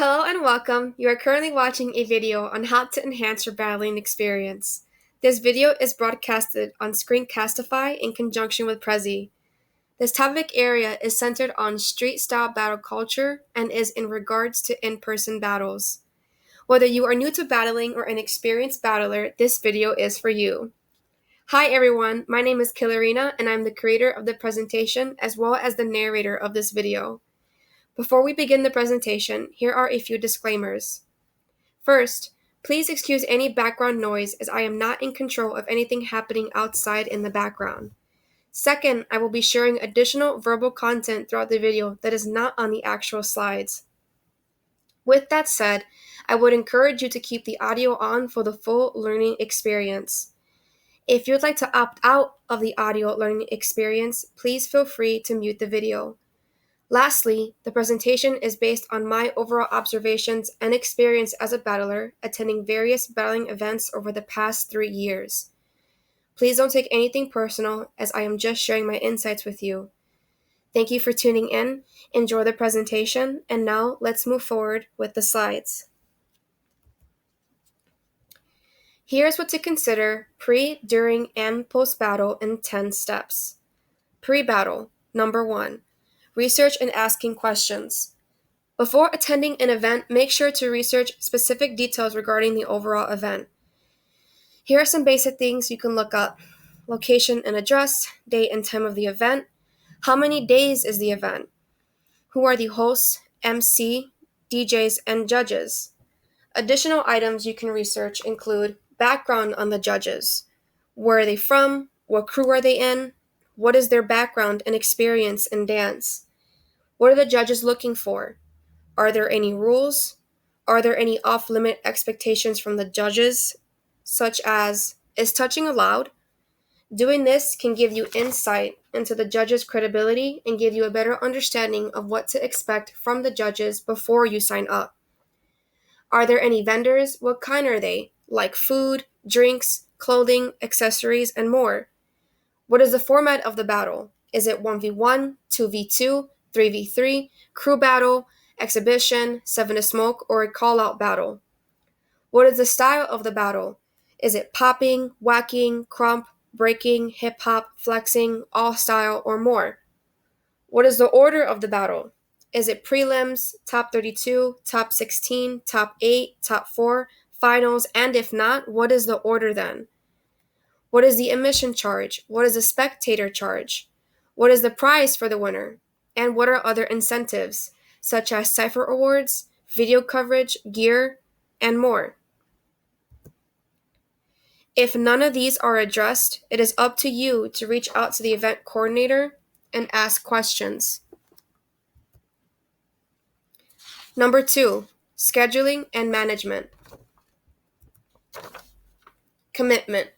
Hello and welcome. You are currently watching a video on how to enhance your battling experience. This video is broadcasted on Screencastify in conjunction with Prezi. This topic area is centered on street-style battle culture and is in regards to in-person battles. Whether you are new to battling or an experienced battler, this video is for you. Hi everyone, my name is Killerina and I'm the creator of the presentation as well as the narrator of this video. Before we begin the presentation, here are a few disclaimers. First, please excuse any background noise as I am not in control of anything happening outside in the background. Second, I will be sharing additional verbal content throughout the video that is not on the actual slides. With that said, I would encourage you to keep the audio on for the full learning experience. If you would like to opt out of the audio learning experience, please feel free to mute the video. Lastly, the presentation is based on my overall observations and experience as a battler attending various battling events over the past 3 years. Please don't take anything personal as I am just sharing my insights with you. Thank you for tuning in, enjoy the presentation, and now let's move forward with the slides. Here's what to consider pre, during, and post-battle in 10 steps. Pre-battle, number 1. Research and asking questions. Before attending an event, make sure to research specific details regarding the overall event. Here are some basic things you can look up. Location and address, date and time of the event, how many days is the event, who are the hosts, MC, DJs, and judges. Additional items you can research include background on the judges. Where are they from? What crew are they in? What is their background and experience in dance? What are the judges looking for? Are there any rules? Are there any off-limit expectations from the judges, such as, is touching allowed? Doing this can give you insight into the judges' credibility and give you a better understanding of what to expect from the judges before you sign up. Are there any vendors? What kind are they? Like food, drinks, clothing, accessories, and more. What is the format of the battle? Is it 1v1, 2v2, 3v3, crew battle, exhibition, 7 to smoke, or a call-out battle? What is the style of the battle? Is it popping, whacking, crump, breaking, hip-hop, flexing, all-style, or more? What is the order of the battle? Is it prelims, top 32, top 16, top 8, top 4, finals, and if not, what is the order then? What is the admission charge? What is the spectator charge? What is the prize for the winner? And what are other incentives, such as cipher awards, video coverage, gear, and more? If none of these are addressed, it is up to you to reach out to the event coordinator and ask questions. Number 2, scheduling and management. Commitment.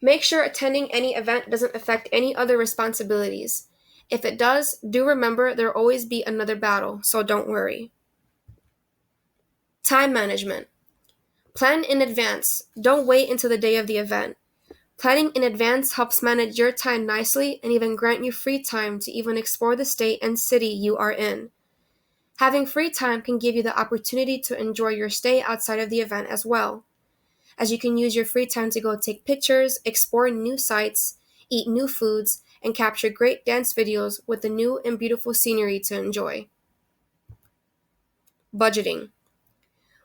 Make sure attending any event doesn't affect any other responsibilities. If it does, do remember there will always be another battle, so don't worry. Time management. Plan in advance. Don't wait until the day of the event. Planning in advance helps manage your time nicely and even grant you free time to even explore the state and city you are in. Having free time can give you the opportunity to enjoy your stay outside of the event as well, as you can use your free time to go take pictures, explore new sites, eat new foods, and capture great dance videos with the new and beautiful scenery to enjoy. Budgeting.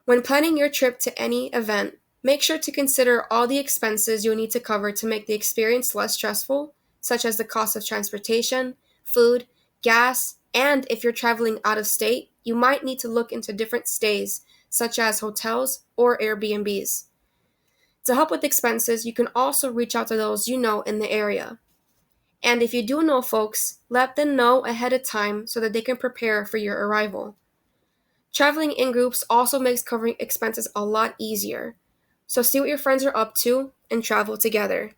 When planning your trip to any event, make sure to consider all the expenses you'll need to cover to make the experience less stressful, such as the cost of transportation, food, gas, and if you're traveling out of state, you might need to look into different stays, such as hotels or Airbnbs. To help with expenses, you can also reach out to those you know in the area. And if you do know folks, let them know ahead of time so that they can prepare for your arrival. Traveling in groups also makes covering expenses a lot easier. So see what your friends are up to and travel together.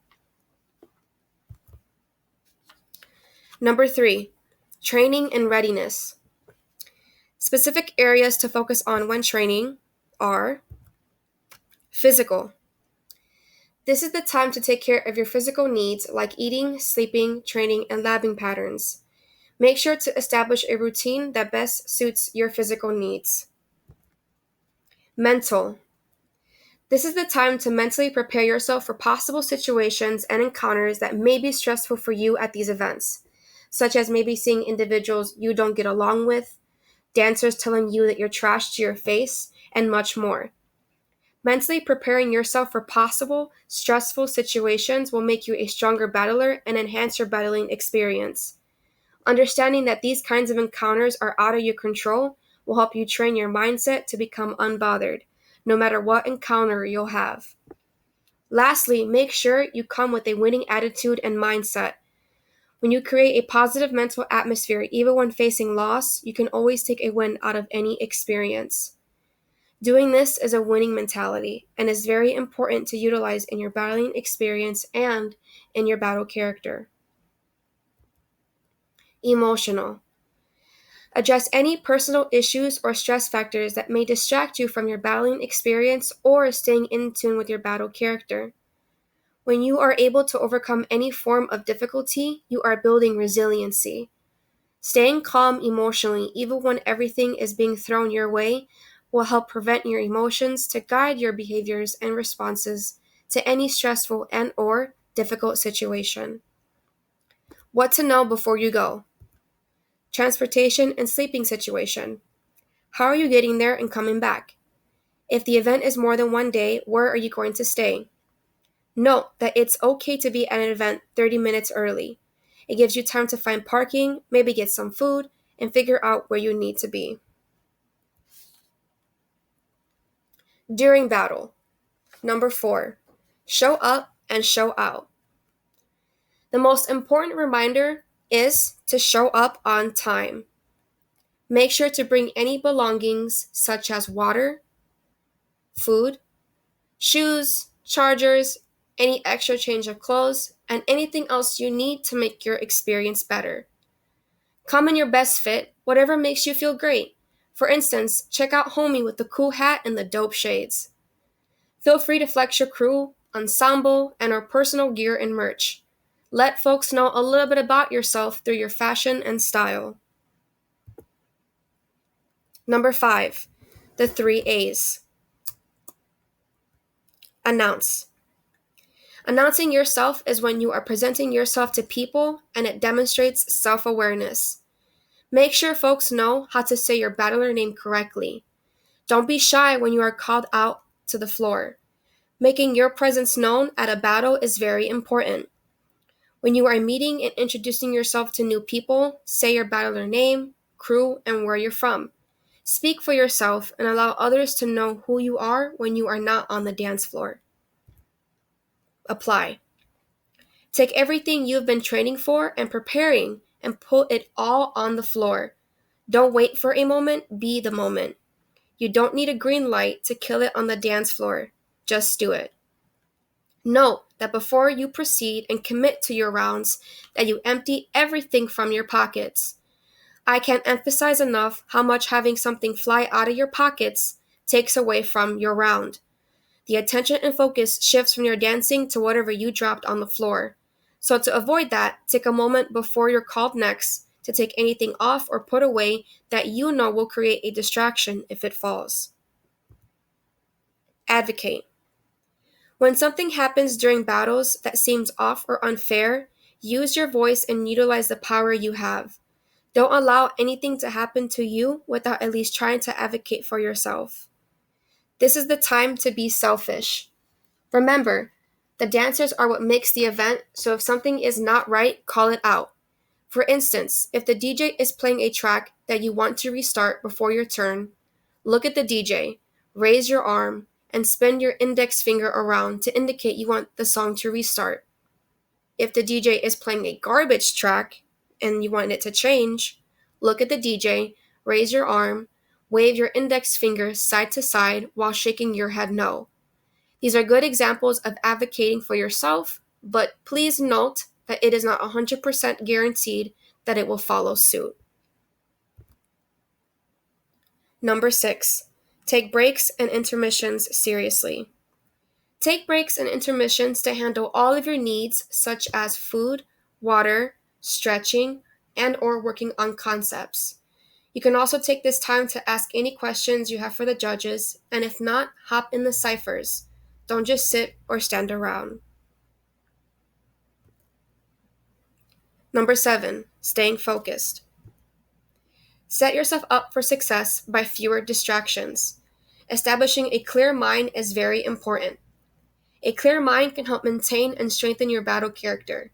Number 3, training and readiness. Specific areas to focus on when training are physical. This is the time to take care of your physical needs like eating, sleeping, training, and labbing patterns. Make sure to establish a routine that best suits your physical needs. Mental. This is the time to mentally prepare yourself for possible situations and encounters that may be stressful for you at these events, such as maybe seeing individuals you don't get along with, dancers telling you that you're trash to your face, and much more. Mentally preparing yourself for possible stressful situations will make you a stronger battler and enhance your battling experience. Understanding that these kinds of encounters are out of your control will help you train your mindset to become unbothered, no matter what encounter you'll have. Lastly, make sure you come with a winning attitude and mindset. When you create a positive mental atmosphere, even when facing loss, you can always take a win out of any experience. Doing this is a winning mentality and is very important to utilize in your battling experience and in your battle character. Emotional. Address any personal issues or stress factors that may distract you from your battling experience or staying in tune with your battle character. When you are able to overcome any form of difficulty, you are building resiliency. Staying calm emotionally, even when everything is being thrown your way, will help prevent your emotions to guide your behaviors and responses to any stressful and/or difficult situation. What to know before you go. Transportation and sleeping situation. How are you getting there and coming back? If the event is more than one day, where are you going to stay? Note that it's okay to be at an event 30 minutes early. It gives you time to find parking, maybe get some food, and figure out where you need to be. During battle. Number 4, show up and show out. The most important reminder is to show up on time. Make sure to bring any belongings such as water, food, shoes, chargers, any extra change of clothes, and anything else you need to make your experience better. Come in your best fit, whatever makes you feel great. For instance, check out Homie with the cool hat and the dope shades. Feel free to flex your crew, ensemble, and our personal gear and merch. Let folks know a little bit about yourself through your fashion and style. Number 5, the 3 A's. Announce. Announcing yourself is when you are presenting yourself to people and it demonstrates self-awareness. Make sure folks know how to say your battler name correctly. Don't be shy when you are called out to the floor. Making your presence known at a battle is very important. When you are meeting and introducing yourself to new people, say your battler name, crew, and where you're from. Speak for yourself and allow others to know who you are when you are not on the dance floor. Apply. Take everything you've been training for and preparing and put it all on the floor. Don't wait for a moment, be the moment. You don't need a green light to kill it on the dance floor. Just do it. Note that before you proceed and commit to your rounds, that you empty everything from your pockets. I can't emphasize enough how much having something fly out of your pockets takes away from your round. The attention and focus shifts from your dancing to whatever you dropped on the floor. So to avoid that, take a moment before you're called next to take anything off or put away that you know will create a distraction if it falls. Advocate. When something happens during battles that seems off or unfair, use your voice and utilize the power you have. Don't allow anything to happen to you without at least trying to advocate for yourself. This is the time to be selfish. Remember, the dancers are what makes the event, so if something is not right, call it out. For instance, if the DJ is playing a track that you want to restart before your turn, look at the DJ, raise your arm, and spin your index finger around to indicate you want the song to restart. If the DJ is playing a garbage track and you want it to change, look at the DJ, raise your arm, wave your index finger side to side while shaking your head no. These are good examples of advocating for yourself, but please note that it is not 100% guaranteed that it will follow suit. Number 6, take breaks and intermissions seriously. Take breaks and intermissions to handle all of your needs such as food, water, stretching, and or working on concepts. You can also take this time to ask any questions you have for the judges, and if not, hop in the ciphers. Don't just sit or stand around. Number 7, staying focused. Set yourself up for success by fewer distractions. Establishing a clear mind is very important. A clear mind can help maintain and strengthen your battle character.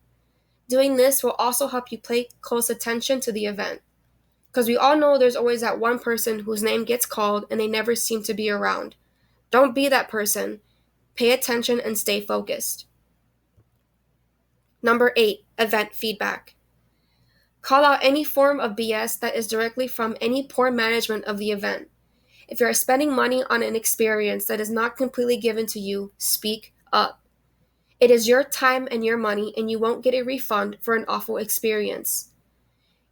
Doing this will also help you pay close attention to the event. Because we all know there's always that one person whose name gets called and they never seem to be around. Don't be that person. Pay attention and stay focused. Number 8, event feedback. Call out any form of BS that is directly from any poor management of the event. If you are spending money on an experience that is not completely given to you, speak up. It is your time and your money, and you won't get a refund for an awful experience.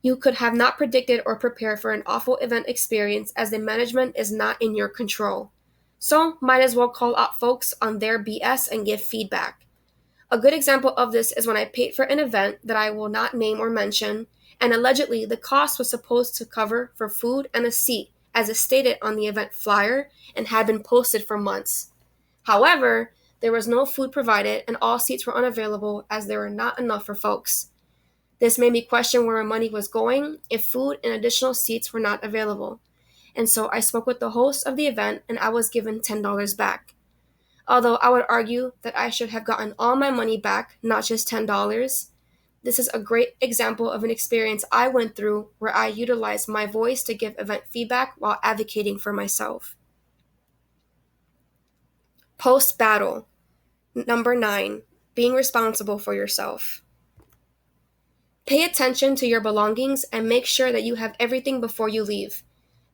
You could have not predicted or prepared for an awful event experience, as the management is not in your control. So, might as well call out folks on their BS and give feedback. A good example of this is when I paid for an event that I will not name or mention, and allegedly the cost was supposed to cover for food and a seat, as is stated on the event flyer and had been posted for months. However, there was no food provided and all seats were unavailable as there were not enough for folks. This made me question where my money was going if food and additional seats were not available. And so I spoke with the host of the event and I was given $10 back. Although I would argue that I should have gotten all my money back, not just $10, this is a great example of an experience I went through where I utilized my voice to give event feedback while advocating for myself. Post-battle. Number 9, being responsible for yourself. Pay attention to your belongings and make sure that you have everything before you leave.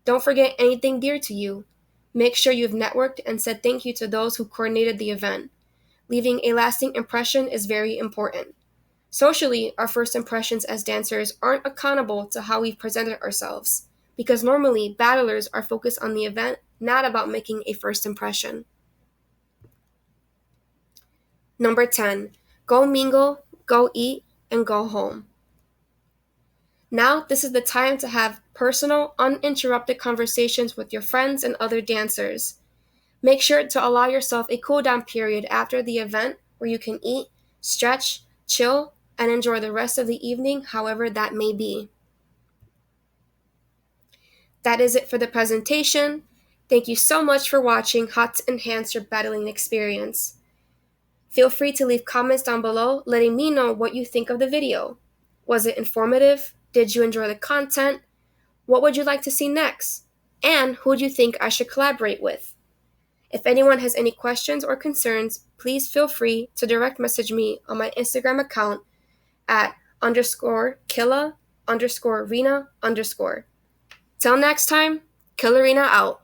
Don't forget anything dear to you. Make sure you've networked and said thank you to those who coordinated the event. Leaving a lasting impression is very important. Socially, our first impressions as dancers aren't accountable to how we've presented ourselves, because normally battlers are focused on the event, not about making a first impression. Number 10, go mingle, go eat, and go home. Now, this is the time to have personal, uninterrupted conversations with your friends and other dancers. Make sure to allow yourself a cool-down period after the event where you can eat, stretch, chill, and enjoy the rest of the evening, however that may be. That is it for the presentation. Thank you so much for watching How to Enhance Your Battling Experience. Feel free to leave comments down below letting me know what you think of the video. Was it informative? Did you enjoy the content? What would you like to see next? And who do you think I should collaborate with? If anyone has any questions or concerns, please feel free to direct message me on my Instagram account at _Killa_Rena_. Till next time, Killarina out.